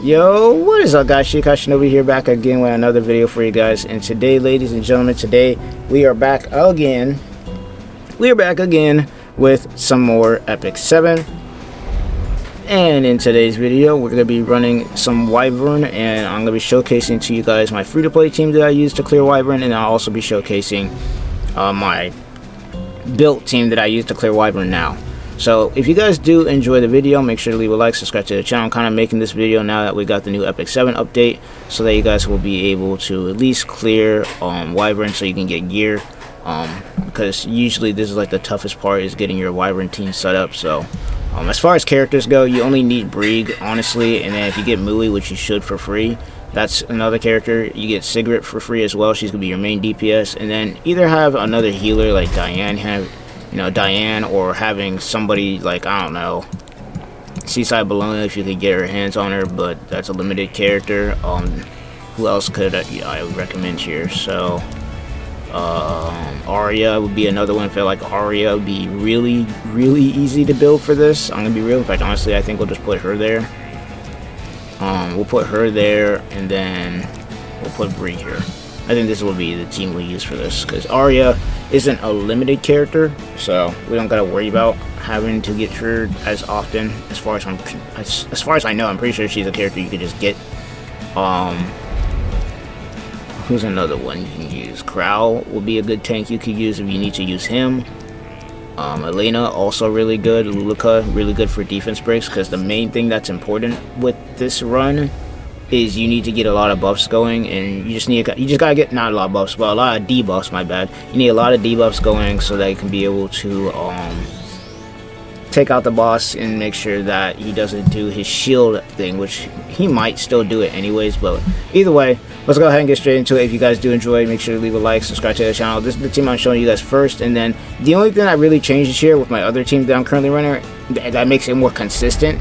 Yo, what is up guys, Shinobi here, back again with another video for you guys. And today, ladies and gentlemen, today we are back again. We are back again with some more Epic 7. And in today's video, we're going to be running some Wyvern, and I'm going to be showcasing to you guys my free-to-play team that I use to clear Wyvern, and I'll also be showcasing my built team that I use to clear Wyvern now. So if you guys do enjoy the video, make sure to leave a like, subscribe to the channel. I'm kind of making this video now that we got the new Epic 7 update, so that you guys will be able to at least clear Wyvern so you can get gear, because usually this is like the toughest part, is getting your Wyvern team set up. So as far as characters go, you only need Brig, honestly, and then if you get Mui, which you should for free, that's another character. You get Sigrid for free as well. She's gonna be your main DPS, and then either have another healer like Diane, or having somebody like, I don't know, Seaside Bologna, if you could get her hands on her, but that's a limited character. Who else could I would recommend here? So Arya would be another one. I feel like Arya would be really easy to build for this. I'm gonna be real. In fact, honestly, I think we'll just put her there. We'll put her there, and then we'll put Brie here. I think this will be the team we use for this, because Arya isn't a limited character, so we don't gotta worry about having to get her as often. As far as I know, I'm pretty sure she's a character you could just get. Who's another one you can use? Crow will be a good tank you could use if you need to use him. Elena, also really good. Luluka, really good for defense breaks, because the main thing that's important with this run is you need to get a lot of buffs going, and you just gotta get, not a lot of buffs, but a lot of debuffs, my bad. You need a lot of debuffs going so that you can be able to take out the boss and make sure that he doesn't do his shield thing, which he might still do it anyways. But either way, let's go ahead and get straight into it. If you guys do enjoy, make sure to leave a like, subscribe to the channel. This is the team I'm showing you guys first, and then the only thing I really changed this year with my other team that I'm currently running that makes it more consistent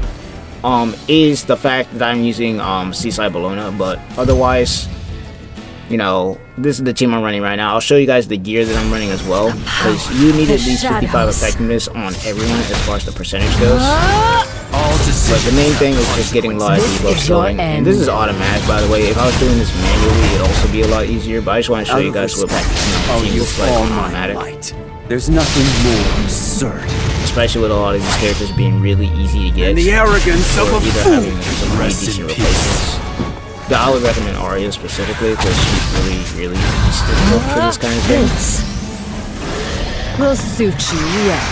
is the fact that I'm using Seaside Bologna. But otherwise, you know, this is the team I'm running right now. I'll show you guys the gear that I'm running as well, because you need at least 55 effectiveness on everyone as far as the percentage goes. But the main thing is just getting a lot of debuffs going, and this is automatic, by the way. If I was doing this manually, it'd also be a lot easier, but I just want to show you guys what the team looks like on automatic. There's nothing more absurd, especially with a lot of these characters being really easy to get, and the arrogance of a fool. Having some really decent replacements. Yeah, I would recommend Arya specifically, because she's really easy to look for this kind of thing. This will suit you well.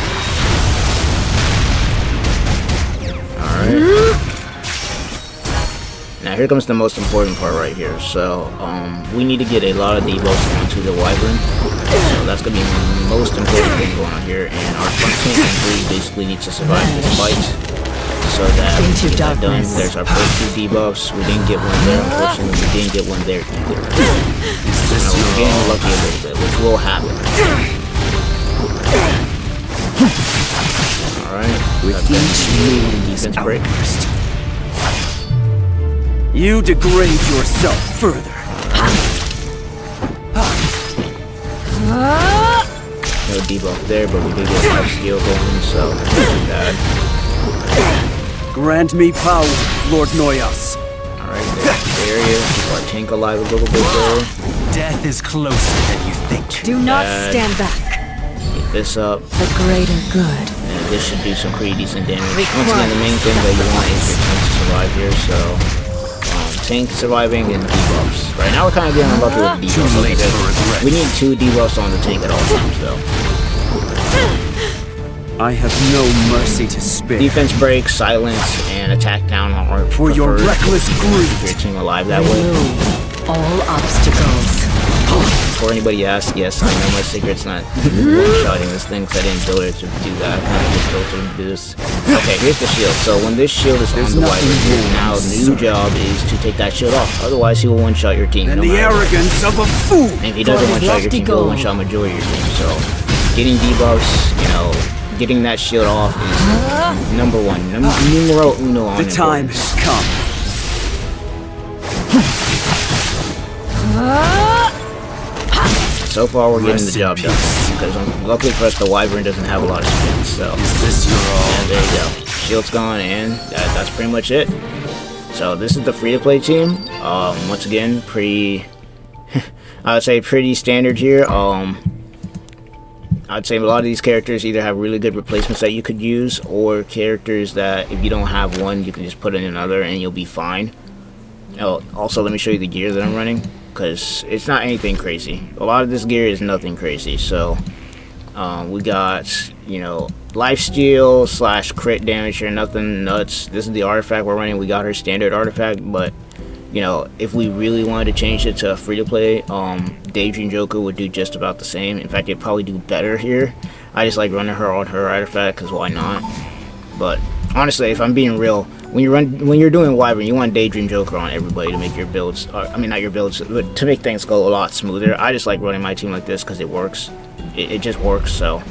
Alright. Now here comes the most important part right here. So we need to get a lot of debuffs onto the Wyvern. So that's gonna be the most important thing going on here. And our front tank and Bree basically need to survive this fight, so that we can get that done. There's our first 2 debuffs. We didn't get one there, unfortunately. We didn't get one there either. We're getting lucky a little bit, which will happen. Alright, with each defense break. You degrade yourself further. No debuff there, but we did get life steal going, so not too bad. Grant me power, Lord Noyas. Alright, there's the area. Keep our tank alive a little bit there. Death is closer than you think. Do not stand back. Get this up. The greater good. And this should do some pretty decent damage. Once again, the main thing that you want is your tank to survive here, so tank surviving and debuffs. Right now we're kind of getting unlucky with debuffs. We need 2 debuffs on the tank at all times, though. I have no mercy to spare. Defense break, silence, and attack down are for your reckless greed. Keep your team alive that way. All obstacles. Before anybody asks, yes, I know my secret's not one-shotting this thing, because I didn't build it to do that. I kind of just built it to do this. Okay, here's the shield. So when this shield is on the Wyvern, now the new job is to take that shield off. Otherwise, he will one-shot your team. And the arrogance of a fool. And if he doesn't one-shot your team, he will one-shot majority of your team. So getting debuffs, you know, getting that shield off is number 1. Numero uno on the time has come. So far, we're getting the job done, because luckily for us, the Wyvern doesn't have a lot of spins. So, is this your all? and there you go. Shield's gone, and that's pretty much it. So this is the free-to-play team. Once again, pretty, I would say pretty standard here. I'd say a lot of these characters either have really good replacements that you could use, or characters that if you don't have one, you can just put in another and you'll be fine. Oh, also, let me show you the gear that I'm running, because it's not anything crazy. A lot of this gear is nothing crazy. So we got, you know, lifesteal / crit damage here, nothing nuts. This is the artifact we're running. We got her standard artifact, but you know, if we really wanted to change it to a free-to-play, Daydream Joker would do just about the same. In fact, it'd probably do better here. I just like running her on her artifact, because why not? But honestly, if I'm being real, when you're doing Wyvern, you want Daydream Joker on everybody to make your builds, I mean not your builds, but to make things go a lot smoother. I just like running my team like this because it works. It just works. So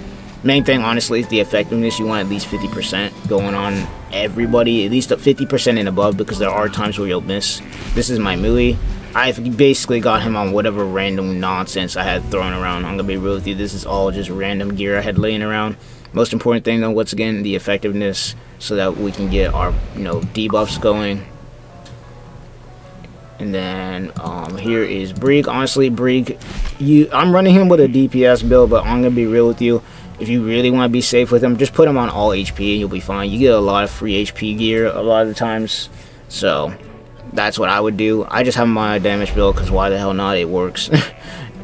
main thing, honestly, is the effectiveness. You want at least 50% going on everybody, at least 50% and above, because there are times where you'll miss. This is my Mui. I've basically got him on whatever random nonsense I had thrown around. I'm gonna be real with you, this is all just random gear I had laying around. Most important thing though, once again, the effectiveness, so that we can get our, you know, debuffs going. And then here is Brig. Honestly, Brig, I'm running him with a DPS build, but I'm gonna be real with you. If you really want to be safe with him, just put him on all HP and you'll be fine. You get a lot of free HP gear a lot of the times, so that's what I would do. I just have him on a damage build because why the hell not? It works.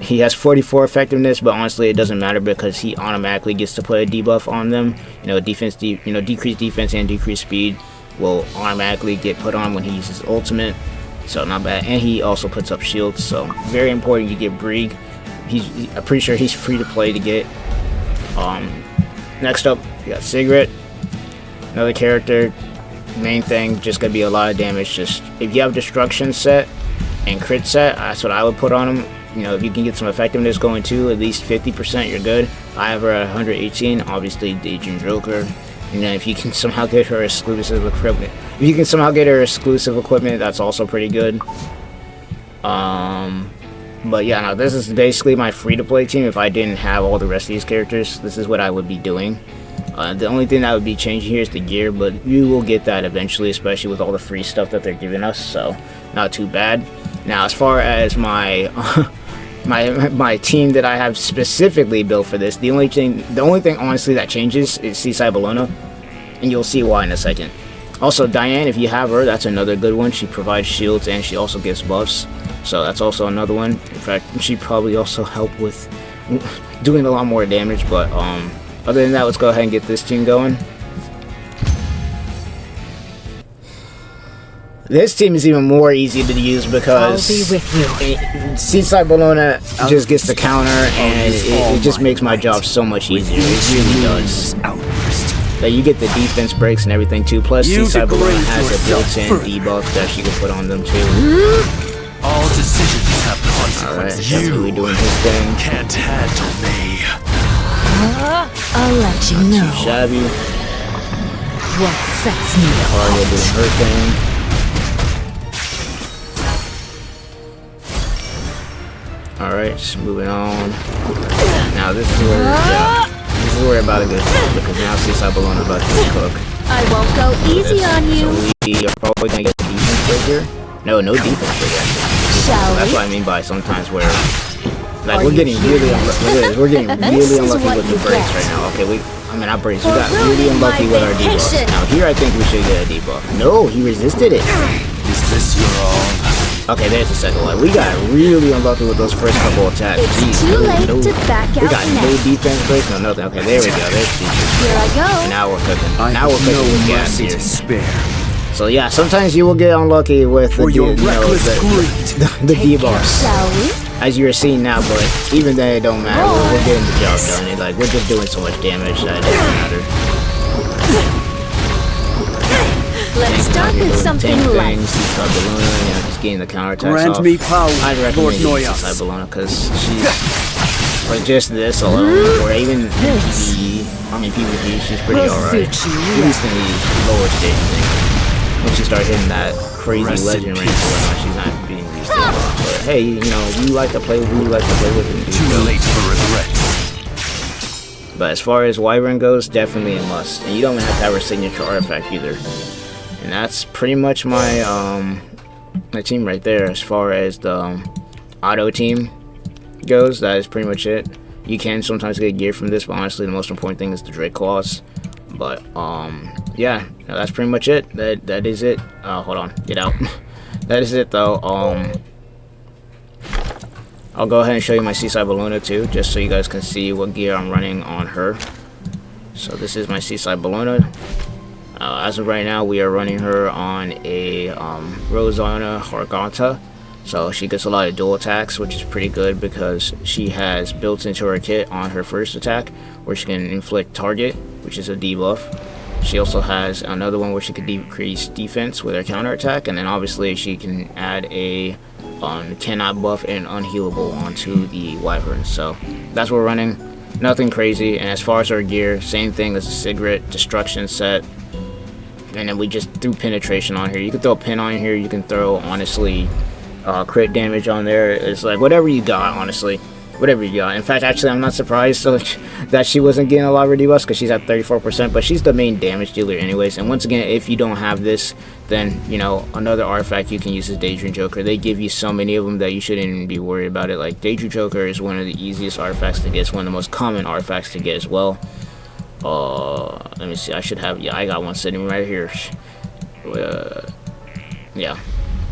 He has 44 effectiveness, but honestly, it doesn't matter because he automatically gets to put a debuff on them. You know, decreased defense and decreased speed will automatically get put on when he uses ultimate. So not bad, and he also puts up shields. So very important you get Brig. I'm pretty sure he's free to play to get. Next up, we got Cigarette, another character. Main thing, just gonna be a lot of damage. Just if you have destruction set and crit set, that's what I would put on him. You know, if you can get some effectiveness going too, at least 50%, you're good. I have her at 118, obviously Daydream Joker. And then if you can somehow get her exclusive equipment, that's also pretty good. But yeah, no, this is basically my free-to-play team. If I didn't have all the rest of these characters, this is what I would be doing. The only thing that would be changing here is the gear, but you will get that eventually, especially with all the free stuff that they're giving us, so not too bad. Now, as far as my my team that I have specifically built for this, the only thing honestly that changes is Seaside Bologna, and you'll see why in a second. Also, Diane, if you have her, that's another good one. She provides shields and she also gives buffs, so that's also another one. In fact, she probably also help with doing a lot more damage. But other than that, let's go ahead and get this team going. This team is even more easy to use because I'll be with you. Seaside Bologna just gets the counter, and it just makes my job so much easier. It really does. That you get the defense breaks and everything too. Plus, Seaside Bologna has a built-in debuff that she can put on them too. All decisions have consequences. Alright, that's really doing his thing. Can't handle me. I'll let you know. Too shabby. What sets me Arya doing her thing. Alright, moving on. Now this is where, this is where we're about to get fun, because now Seaside Bologna about to cook. I won't go easy on you. So we are probably gonna get the defense break here. No defense break actually. Shall That's we? what I mean by sometimes where, like, we're getting really unlucky. We're getting really unlucky with the breaks right now. Okay, not breaks. We got really unlucky with our debuffs. Now here I think we should get a debuff. No, he resisted it. Is this your all? Okay, there's the second one. We got really unlucky with those first couple attacks. It's too late to back out We got now. no defense breaks, no nothing. Okay, there we go. There's defense. Here I go. Now we're cooking. I Now we're have cooking no with gas mercy here. to spare. So yeah, sometimes you will get unlucky with the, For your reckless greed. the debuffs, Shall we? as you're seeing now. But even then, it don't matter. We're getting the job done. Like, we're just doing so much damage that it doesn't matter. Let's start with something light. Seaside Bologna, you know, just getting the counterattacks Grant off. me power, I'd Lord recommend using Noyas. Seaside Bologna because she's, for just this alone, or even PvP, she's pretty We'll alright. suit you, At least in the lower stage thing. When she starts hitting that crazy Rest in legend range, she's not being used a lot. But hey, you know, you like to play with who you like to play with. And do Too so. late for regret. But as far as Wyvern goes, definitely a must. And you don't even have to have her signature artifact either. And that's pretty much my my team right there. As far as the auto team goes, that is pretty much it. You can sometimes get gear from this, but honestly the most important thing is the Drake Claws. But yeah, no, that's pretty much it. That is it. Hold on, get out. That is it though. I'll go ahead and show you my Seaside Bellona too, just so you guys can see what gear I'm running on her. So this is my Seaside Bellona. As of right now, we are running her on a Rosanna Harganta. So she gets a lot of dual attacks, which is pretty good because she has built into her kit on her first attack where she can inflict target, which is a debuff. She also has another one where she can decrease defense with her counter attack, and then obviously she can add a cannot buff and unhealable onto the Wyvern. So that's what we're running. Nothing crazy. And as far as our gear, same thing as the cigarette destruction set. And then we just threw penetration on here. You can throw a pin on here. You can throw, honestly, crit damage on there. It's like whatever you got, honestly. Whatever you got. In fact, actually, I'm not surprised that she wasn't getting a lot of rebuffs because she's at 34%. But she's the main damage dealer anyways. And once again, if you don't have this, then, you know, another artifact you can use is Daydream Joker. They give you so many of them that you shouldn't even be worried about it. Like, Daydream Joker is one of the easiest artifacts to get. It's one of the most common artifacts to get as well. Let me see. I should have, yeah, I got one sitting right here. Yeah,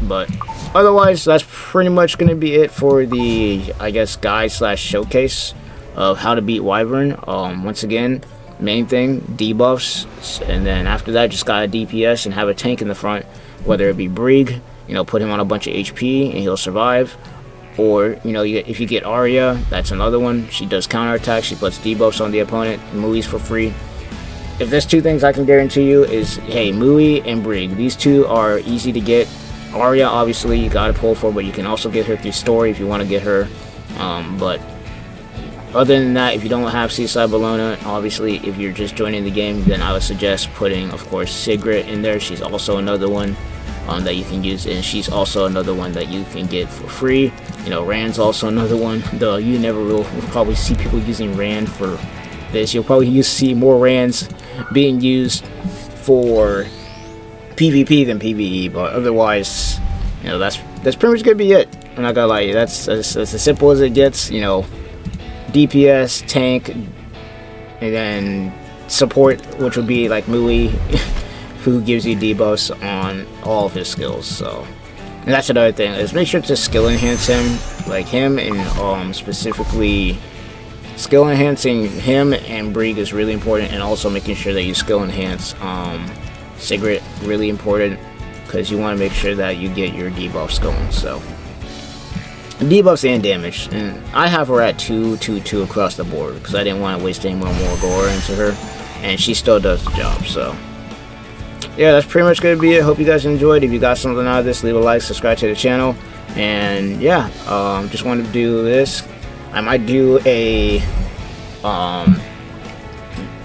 but otherwise that's pretty much gonna be it for the, I guess, guide slash showcase of how to beat Wyvern. Once again, main thing, debuffs, and then after that just got a DPS and have a tank in the front, whether it be Brig, you know, put him on a bunch of HP and he'll survive. Or, you know, if you get Arya, that's another one. She does counterattack, she puts debuffs on the opponent, Mui's for free. If there's two things I can guarantee you is, hey, Mui and Brig. These two are easy to get. Arya, obviously, you gotta pull for, but you can also get her through story if you want to get her. But other than that, if you don't have Seaside Bellona, obviously, if you're just joining the game, then I would suggest putting, of course, Sigrid in there. She's also another one that you can use, and she's also another one that you can get for free. You know, Rand's also another one, though you never will probably see people using Rand for this. You'll probably see more Rands being used for PvP than PvE, but otherwise, you know, that's pretty much gonna be it. I'm not gonna lie to you, that's as simple as it gets. You know, DPS, tank, and then support, which would be like Mui, who gives you debuffs on all of his skills. So, and that's another thing, is make sure to skill enhance him, like him, and specifically skill enhancing him and Brig is really important, and also making sure that you skill enhance Sigrid, really important, because you want to make sure that you get your debuffs going. So debuffs and damage, and I have her at 2/2/2 across the board because I didn't want to waste any more gore into her, and she still does the job. So yeah, that's pretty much gonna be it. Hope you guys enjoyed. If you got something out of this, leave a like, subscribe to the channel, and yeah, just wanted to do this. I might do a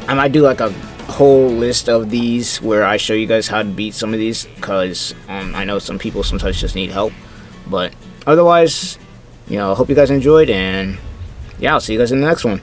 like a whole list of these where I show you guys how to beat some of these, because I know some people sometimes just need help. But otherwise, you know, I hope you guys enjoyed, and yeah, I'll see you guys in the next one.